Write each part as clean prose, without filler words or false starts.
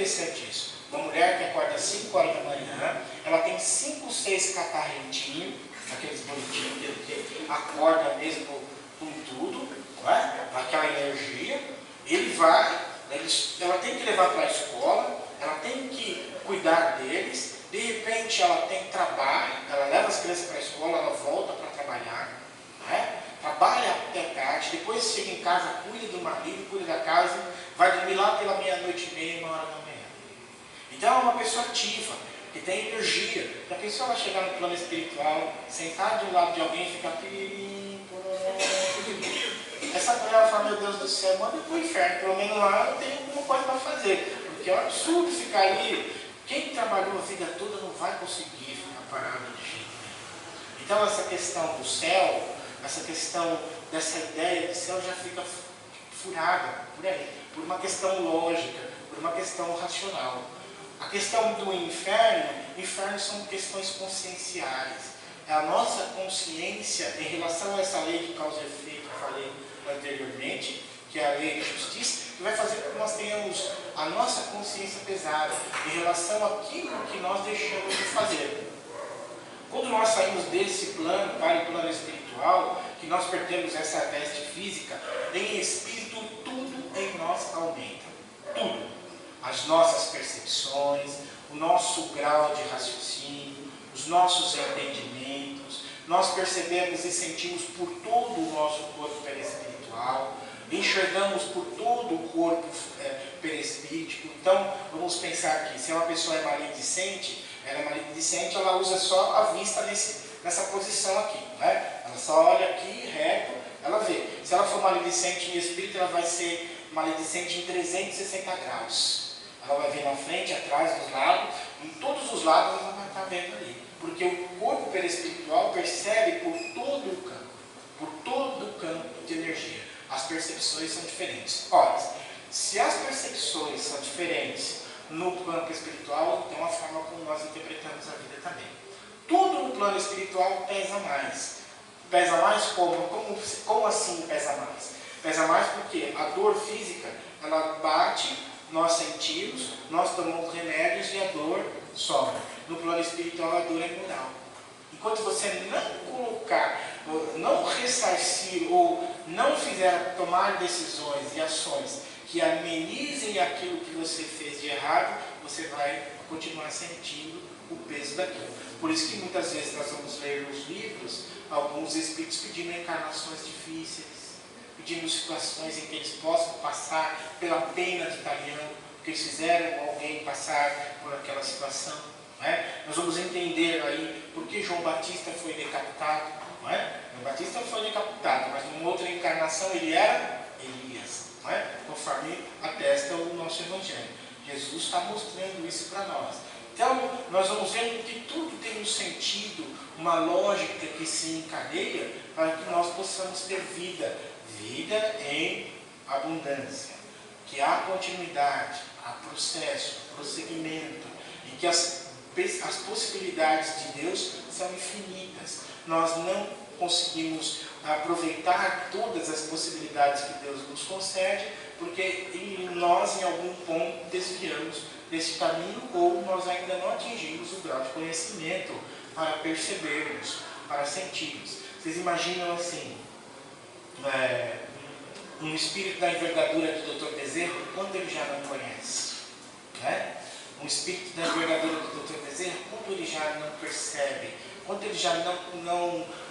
interessante isso. Uma mulher que acorda às 5 horas da manhã, ela tem 5, 6 catarrentinhos, aqueles bonitinhos que acorda mesmo com tudo, não é? Aquela energia. Ela tem que levar para a escola, ela tem que cuidar deles. De repente ela tem trabalho, ela leva as crianças para a escola, ela volta para trabalhar, né? Trabalha até tarde, depois chega em casa, cuida do marido, cuida da casa, vai dormir lá pela meia-noite e meia, 1 hora da manhã. Então é uma pessoa ativa, que tem energia. A pessoa vai chegar no plano espiritual, sentar de um lado de alguém e ficar essa mulher vai falar, meu Deus do céu, manda para o inferno, pelo menos lá eu tenho alguma coisa para fazer. Porque é um absurdo ficar ali. Quem trabalhou a vida toda não vai conseguir ficar parado de jeito nenhum. Então essa questão do céu, essa questão dessa ideia de céu já fica furada por aí, por uma questão lógica, por uma questão racional. A questão do inferno são questões conscienciais. É a nossa consciência em relação a essa lei de causa e efeito que eu falei anteriormente, que é a lei de justiça, que vai fazer com que nós tenhamos a nossa consciência pesada em relação àquilo que nós deixamos de fazer. Quando nós saímos desse plano para o plano espiritual, que nós perdemos essa veste física, em espírito tudo em nós aumenta. Tudo. As nossas percepções, o nosso grau de raciocínio, os nossos entendimentos, nós percebemos e sentimos por todo o nosso corpo perispiritual, enxergamos por todo o corpo perispíritico. Então, vamos pensar aqui, se uma pessoa é maledicente, ela usa só a vista nessa posição aqui, né? Ela só olha aqui, reto, ela vê. Se ela for maledicente em espírito, ela vai ser maledicente em 360 graus. Ela vai ver na frente, atrás, dos lados, em todos os lados ela vai estar vendo ali. Porque o corpo perispiritual percebe por todo o campo de energia. As percepções são diferentes. Ora, se as percepções são diferentes no campo espiritual, tem uma forma como nós interpretamos a vida também. Tudo no plano espiritual pesa mais. Pesa mais como? Como assim pesa mais? Pesa mais porque a dor física, ela bate, nós sentimos, nós tomamos remédios e a dor some. No plano espiritual, a dor é moral. Enquanto você não colocar, não ressarcir ou não fizer tomar decisões e ações que amenizem aquilo que você fez de errado, você vai continuar sentindo o peso daquilo. Por isso que muitas vezes nós vamos ler nos livros alguns espíritos pedindo encarnações difíceis, pedindo situações em que eles possam passar pela pena de Talião, que eles fizeram alguém passar por aquela situação. Não é? Nós vamos entender aí por que João Batista foi decapitado. Não é? João Batista foi decapitado, mas numa outra encarnação ele era Elias, não é? Conforme atesta o nosso Evangelho. Jesus está mostrando isso para nós. Então, nós vamos vendo que tudo tem um sentido, uma lógica que se encadeia para que nós possamos ter vida em abundância, que há continuidade, há processo, prosseguimento, e que as possibilidades de Deus são infinitas. Nós não conseguimos aproveitar todas as possibilidades que Deus nos concede, porque nós em algum ponto desviamos desse caminho, ou nós ainda não atingimos o grau de conhecimento para percebermos, para sentirmos. Vocês imaginam assim, um espírito da envergadura do Dr. Bezerra, quanto ele já não conhece, né? Um espírito da envergadura do Dr. Bezerra, quanto ele já não percebe, quanto ele já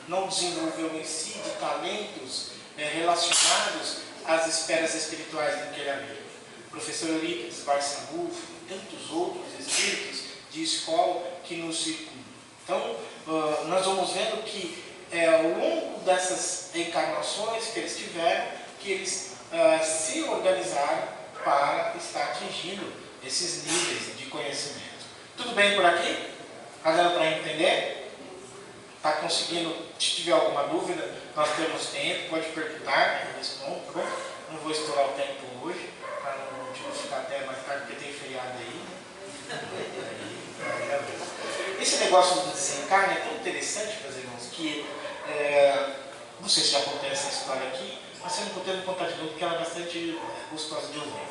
não desenvolveu em si de talentos relacionados às esferas espirituais daquele amigo. O professor Eurípides Barçabufo e tantos outros espíritos de escola que nos circundam. Então, nós vamos vendo que ao longo dessas encarnações que eles tiveram, que eles se organizaram para estar atingindo esses níveis de conhecimento. Tudo bem por aqui? Está dando para entender? Está conseguindo? Se tiver alguma dúvida, nós temos tempo, pode perguntar, eu respondo, tá bom? Não vou estourar o tempo hoje, para não ficar até mais tarde, porque tem feriado aí, né? Esse negócio do desencarne é tão interessante, meus irmãos, que não sei se já contei essa história aqui, mas se eu não contei, eu vou contar de novo, porque ela é bastante gostosa de ouvir.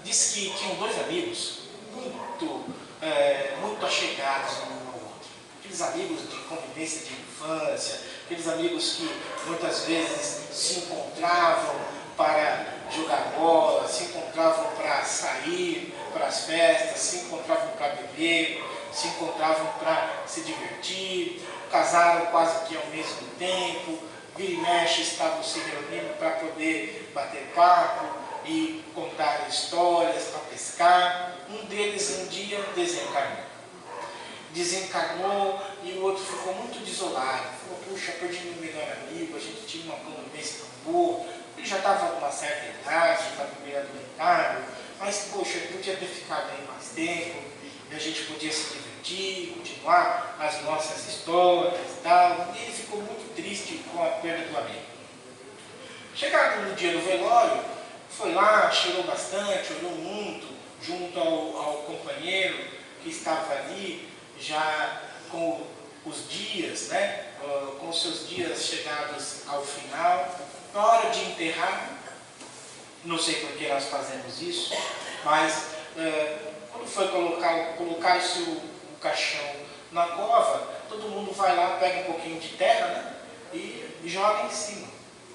diz que tinham dois amigos muito achegados um ao outro. Aqueles amigos de convivência de infância, aqueles amigos que muitas vezes se encontravam para jogar bola, se encontravam para sair para as festas, se encontravam para beber, se encontravam para se divertir, casaram quase que ao mesmo tempo, vira e mexe estavam se reunindo para poder bater papo e contar histórias, para pescar. Um deles um dia desencarnou e o outro ficou muito desolado. Falou, puxa, perdi meu melhor amigo, a gente tinha uma convivência tão boa. Ele já estava com uma certa idade, estava meio adoentado, mas poxa, ele podia ter ficado aí mais tempo, e a gente podia se divertir, continuar as nossas histórias e tal. E ele ficou muito triste com a perda do amigo. Chegado no dia do velório, foi lá, chorou bastante, olhou muito, junto ao companheiro que estava ali, já com os dias, né, com os seus dias chegados ao final. Na hora de enterrar, não sei por que nós fazemos isso, mas quando foi colocar-se o caixão na cova, todo mundo vai lá, pega um pouquinho de terra, né, e joga em cima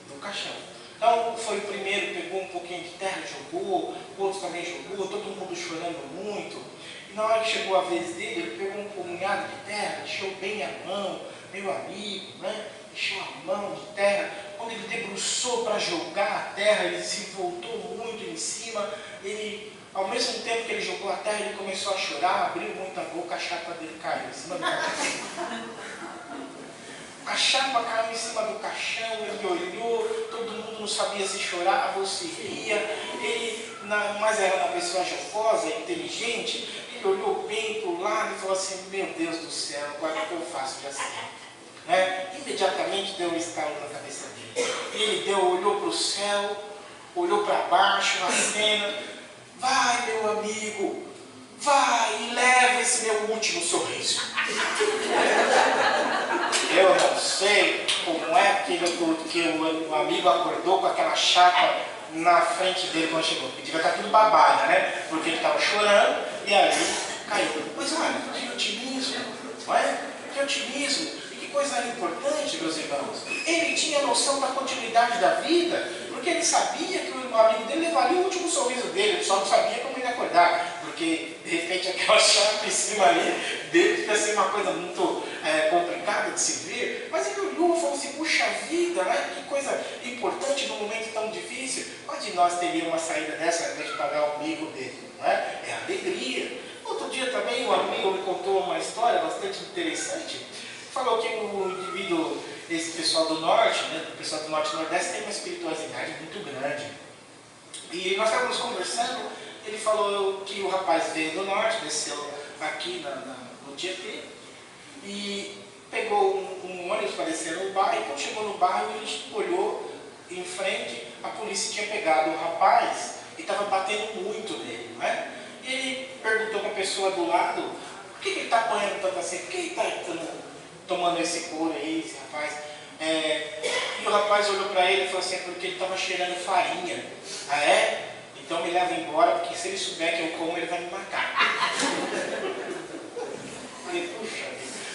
do caixão. Então foi o primeiro, pegou um pouquinho de terra, jogou, o outro também jogou, todo mundo chorando muito. E na hora que chegou a vez dele, ele pegou um punhado de terra, encheu bem a mão, meu amigo, né? Encheu a mão de terra. Quando ele debruçou para jogar a terra, ele se voltou muito em cima. Ele, ao mesmo tempo que ele jogou a terra, ele começou a chorar, abriu muito a boca, a chapa dele caiu em cima do caixão. A chapa caiu em cima do caixão, ele olhou, todo mundo não sabia se chorava ou se ria. Ele, mas era uma pessoa jocosa, inteligente, ele olhou bem para o lado e falou assim, meu Deus do céu, agora o que eu faço de assim? Né? Imediatamente deu um estalo na cabeça dele. Ele olhou para o céu, olhou para baixo na cena. Vai, meu amigo, vai e leva esse meu último sorriso. Eu não sei como é que o amigo acordou com aquela chapa na frente dele quando chegou. Ele devia estar tudo babado, né? Porque ele estava chorando e aí caiu. Mas olha, que otimismo, não é? Que otimismo. E que coisa importante, meus irmãos. Ele tinha noção da continuidade da vida, porque ele sabia que o amigo dele levaria o último sorriso dele, ele só não sabia como ele ia acordar. Porque, de repente, aquela chapa em cima ali dele devia ser uma coisa muito complicada de se ver. Mas ele olhou e falou assim, puxa vida, né? Que coisa importante num momento tão difícil. Qual de nós teria uma saída dessa ao invés de pagar o amigo dele? Não é? É alegria. Outro dia também, um amigo me contou uma história bastante interessante. Falou que o indivíduo, esse pessoal do norte, né? O pessoal do norte e nordeste tem uma espiritualidade muito grande. E nós estávamos conversando. Ele falou que o rapaz veio do norte, desceu aqui no Tietê e pegou um ônibus para descer no bairro. E quando chegou no bairro, ele olhou em frente, a polícia tinha pegado o rapaz e estava batendo muito nele, não é? E ele perguntou para a pessoa do lado, por que ele está apanhando tanto assim? Por que ele está tomando esse couro aí, esse rapaz? E o rapaz olhou para ele e falou assim, porque ele estava cheirando farinha. Ah, é? Então me leva embora, porque se ele souber que eu como, ele vai me matar. Falei, puxa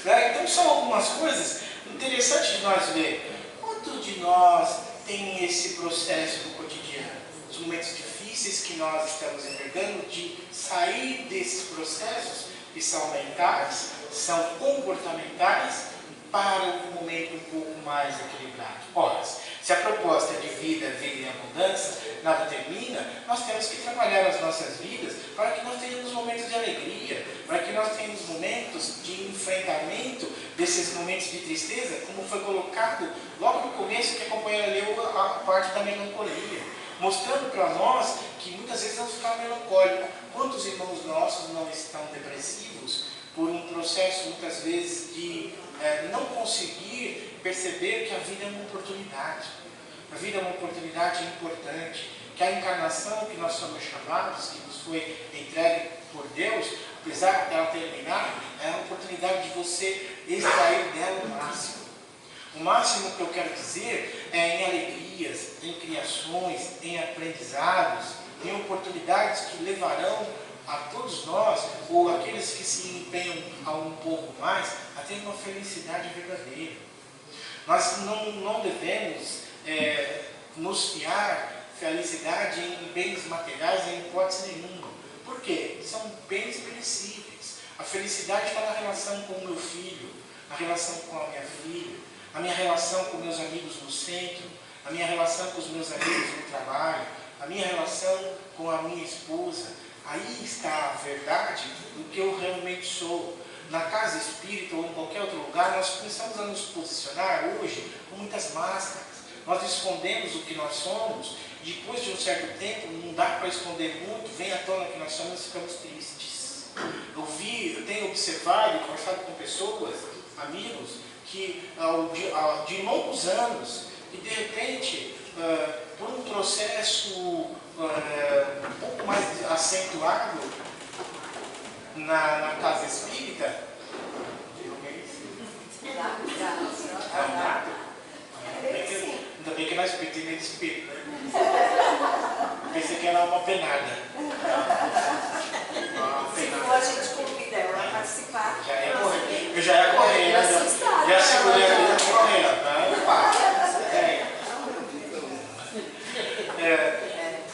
vida. Então são algumas coisas interessantes de nós ver. Quantos de nós tem esse processo no cotidiano? Os momentos difíceis que nós estamos enxergando, de sair desses processos que são mentais, são comportamentais, para um momento um pouco mais equilibrado. Ora, se a proposta é de vida e abundância, nada termina, nós temos que trabalhar as nossas vidas para que nós tenhamos momentos de alegria, para que nós tenhamos momentos de enfrentamento desses momentos de tristeza, como foi colocado logo no começo que a companheira leu a parte da melancolia, mostrando para nós que muitas vezes vamos ficar melancólicos. Quantos irmãos nossos não estão depressivos por um processo, muitas vezes, de não conseguir perceber que a vida é uma oportunidade. A vida é uma oportunidade importante, que a encarnação que nós somos chamados, que nos foi entregue por Deus, apesar dela terminar, é a oportunidade de você extrair dela o máximo. O máximo que eu quero dizer é em alegrias, em criações, em aprendizados, tem oportunidades que levarão a todos nós, ou aqueles que se empenham a um pouco mais, a ter uma felicidade verdadeira. Nós não devemos nos fiar felicidade em bens materiais em hipótese nenhuma. Por quê? São bens perecíveis. A felicidade está na relação com o meu filho, na relação com a minha filha, na minha relação com meus amigos no centro, na minha relação com os meus amigos no trabalho, a minha relação com a minha esposa. Aí está a verdade do que eu realmente sou. Na casa espírita ou em qualquer outro lugar, nós começamos a nos posicionar hoje com muitas máscaras. Nós escondemos o que nós somos e depois de um certo tempo, não dá para esconder muito, vem à tona que nós somos e ficamos tristes. Eu tenho observado e conversado com pessoas, amigos, que de longos anos, que de repente, por um processo um pouco mais acentuado na casa espírita, ainda bem que nós espírita nem de espírito, né? Eu pensei que era uma penada. Se a gente convida ela a participar. Eu já ia correr, né? Já segurei a vida e correr.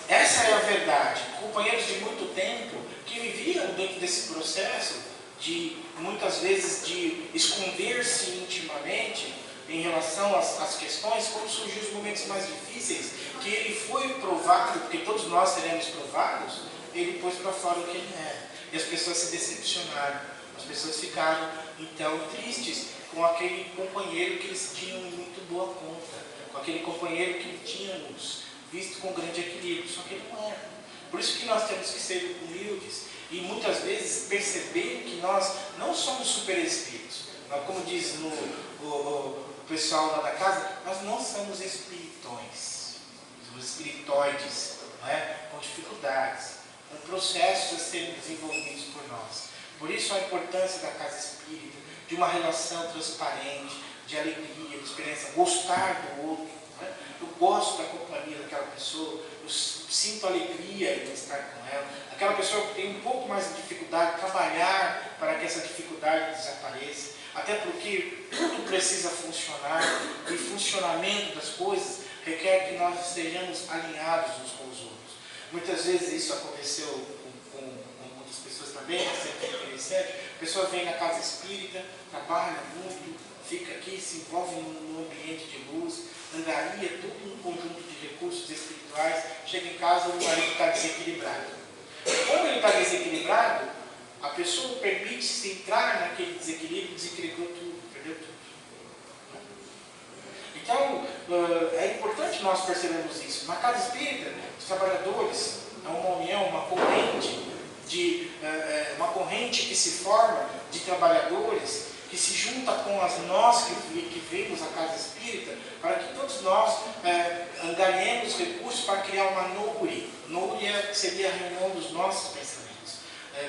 Essa é a verdade. Companheiros de muito tempo que viviam dentro desse processo de, muitas vezes, de esconder-se intimamente em relação às questões, quando surgiu os momentos mais difíceis, que ele foi provado, porque todos nós seremos provados, ele pôs para fora o que ele era. E as pessoas se decepcionaram, as pessoas ficaram, então, tristes com aquele companheiro que eles tinham em muito boa conta, com aquele companheiro que tínhamos visto com grande equilíbrio, só que ele não era. Por isso que nós temos que ser humildes e muitas vezes perceber que nós não somos super espíritos. Como diz o pessoal lá da casa, nós não somos espiritões, somos espiritoides, não é? Com dificuldades, com processos a serem desenvolvidos por nós. Por isso a importância da casa espírita, de uma relação transparente, de alegria, de experiência, gostar do outro. Não é? Eu gosto da companhia daquela pessoa, eu sinto alegria em estar com ela. Aquela pessoa que tem um pouco mais de dificuldade, trabalhar para que essa dificuldade desapareça. Até porque tudo precisa funcionar e o funcionamento das coisas requer que nós estejamos alinhados uns com os outros. Muitas vezes isso aconteceu com muitas pessoas também, é sempre interessante. A pessoa vem na casa espírita, trabalha muito, fica aqui, se envolve num ambiente de luz, angaria todo um conjunto de recursos espirituais, chega em casa e o marido está desequilibrado. Como ele está desequilibrado, a pessoa permite-se entrar naquele desequilíbrio, desequilibrou tudo, perdeu tudo. Então, é importante nós percebermos isso. Na casa espírita, os trabalhadores, é uma união, uma corrente que se forma de trabalhadores, que se junta com nós que vemos a casa espírita, para que todos nós angariemos recursos para criar uma nouri. Nouri seria a reunião dos nossos pensamentos.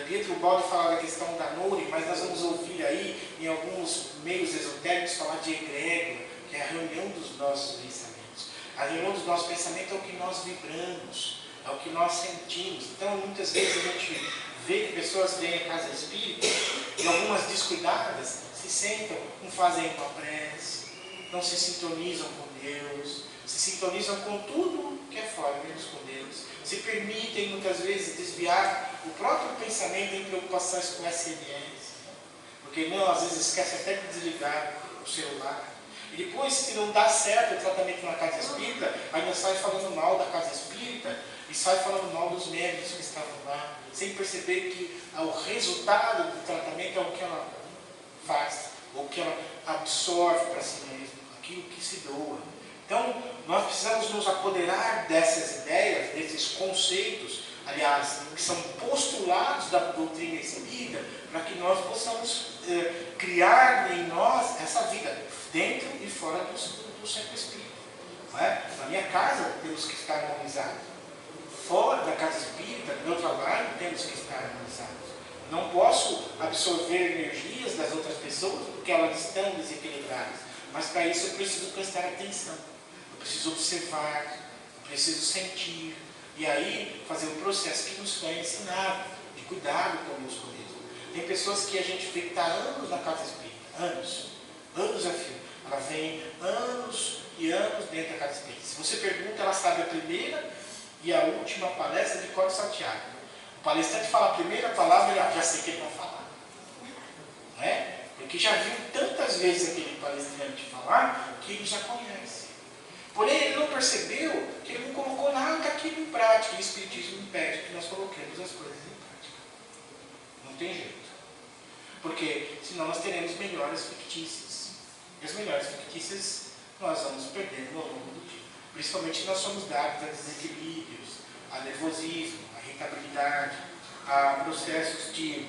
Pietro Baldi fala da questão da Nouri, mas nós vamos ouvir aí, em alguns meios esotéricos, falar de egrégora, que é a reunião dos nossos pensamentos. A reunião dos nossos pensamentos é o que nós vibramos, é o que nós sentimos. Então, muitas vezes a gente vê que pessoas vêm à casa espírita e algumas descuidadas se sentam, não fazem uma prece, não se sintonizam com Deus, se sintonizam com tudo que é fora, menos com Deus. Se permitem, muitas vezes, desviar o próprio pensamento em preocupações com SMS. Porque às vezes esquece até de desligar o celular. E depois, se não dá certo o tratamento na casa espírita, ainda sai falando mal da casa espírita e sai falando mal dos médicos que estavam lá, sem perceber que o resultado do tratamento é o que ela faz, ou o que ela absorve para si mesma, aquilo que se doa. Então, nós precisamos nos apoderar dessas ideias, desses conceitos, aliás, que são postulados da doutrina espírita, para que nós possamos criar em nós essa vida, dentro e fora do centro espírita. Não é? Na minha casa temos que estar harmonizados. Fora da casa espírita, no meu trabalho, temos que estar harmonizados. Não posso absorver energias das outras pessoas porque elas estão desequilibradas. Mas para isso eu preciso prestar atenção. Eu preciso observar, eu preciso sentir, E aí fazer um processo que nos foi ensinado, de cuidado conosco mesmo. Tem pessoas que a gente vê que está anos na casa espírita, anos a fio. Ela vem anos e anos dentro da casa espírita. Se você pergunta, ela sabe a primeira e a última palestra de código salteado. O palestrante fala a primeira palavra, ele já sei que ele vai falar. Não é? Porque já viu tantas vezes aquele palestrante falar que ele já conhece. Porém, ele não percebeu que ele não colocou nada daquilo em prática. E o Espiritismo impede que nós coloquemos as coisas em prática. Não tem jeito. Porque senão nós teremos melhores fictícias. E as melhores fictícias nós vamos perdendo ao longo do dia. Principalmente nós somos dados a desequilíbrios, a nervosismo, a irritabilidade, a processos de,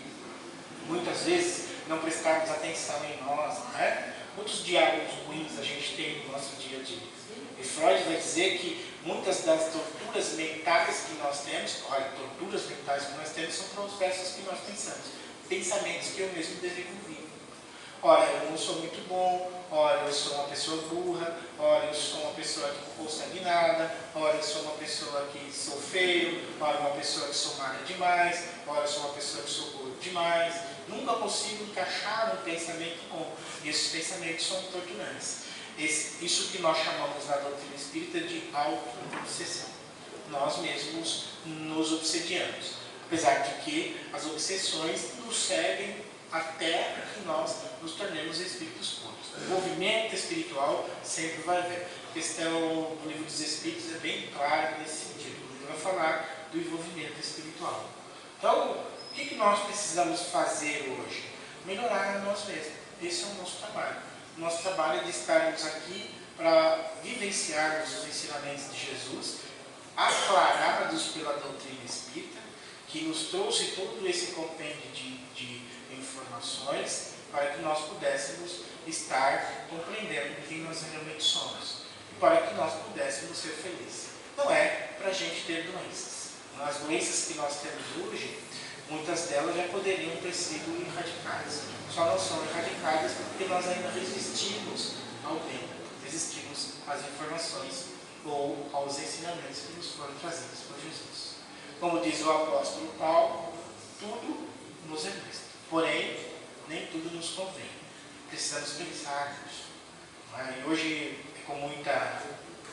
muitas vezes, não prestarmos atenção em nós. Não é? Muitos diálogos ruins a gente tem no nosso dia a dia. E Freud vai dizer que muitas das torturas mentais que nós temos, olha, torturas mentais que nós temos são processos que nós pensamos, pensamentos que eu mesmo desenvolvi. Olha, eu não sou muito bom, olha, eu sou uma pessoa burra, olha, eu sou uma pessoa que não consegue nada, olha, eu sou uma pessoa que sou feio, olha, uma pessoa que sou magra demais, olha, eu sou uma pessoa que sou gordo demais. Nunca consigo encaixar um pensamento bom. E esses pensamentos são torturantes. Isso que nós chamamos na doutrina espírita de auto-obsessão. Nós mesmos nos obsediamos. Apesar de que as obsessões nos seguem até que nós nos tornemos espíritos puros. O movimento espiritual sempre vai haver. A questão do livro dos Espíritos é bem clara nesse sentido. Ele vai falar do envolvimento espiritual. Então, o que nós precisamos fazer hoje? Melhorar a nós mesmos. Esse é o nosso trabalho. Nosso trabalho é de estarmos aqui para vivenciarmos os ensinamentos de Jesus, aclarados pela doutrina espírita, que nos trouxe todo esse compêndio de informações para que nós pudéssemos estar compreendendo quem nós realmente somos e para que nós pudéssemos ser felizes. Não é para a gente ter doenças. As doenças que nós temos hoje, muitas delas já poderiam ter sido erradicadas. Só não são erradicadas porque nós ainda resistimos ao tempo, resistimos às informações ou aos ensinamentos que nos foram trazidos por Jesus. Como diz o apóstolo Paulo, tudo nos é lícito, porém, nem tudo nos convém. Precisamos pensar nisso. Hoje, com muita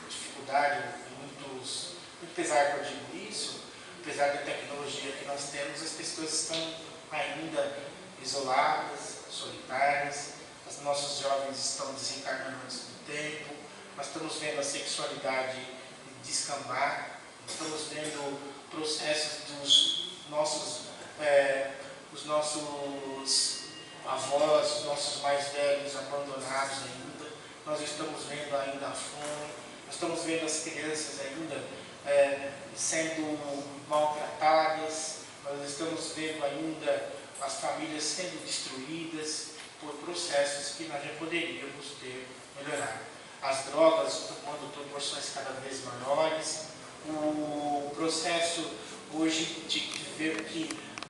dificuldade, muito pesar que eu digo isso, apesar da tecnologia que nós temos, as pessoas estão ainda isoladas, solitárias, os nossos jovens estão desencarnando antes do tempo, nós estamos vendo a sexualidade descambar, estamos vendo processos dos nossos, os nossos avós, os nossos mais velhos abandonados ainda, nós estamos vendo ainda a fome, nós estamos vendo as crianças ainda sendo maltratadas, nós estamos vendo ainda as famílias sendo destruídas por processos que nós já poderíamos ter melhorado. As drogas tomando proporções cada vez maiores, o processo hoje de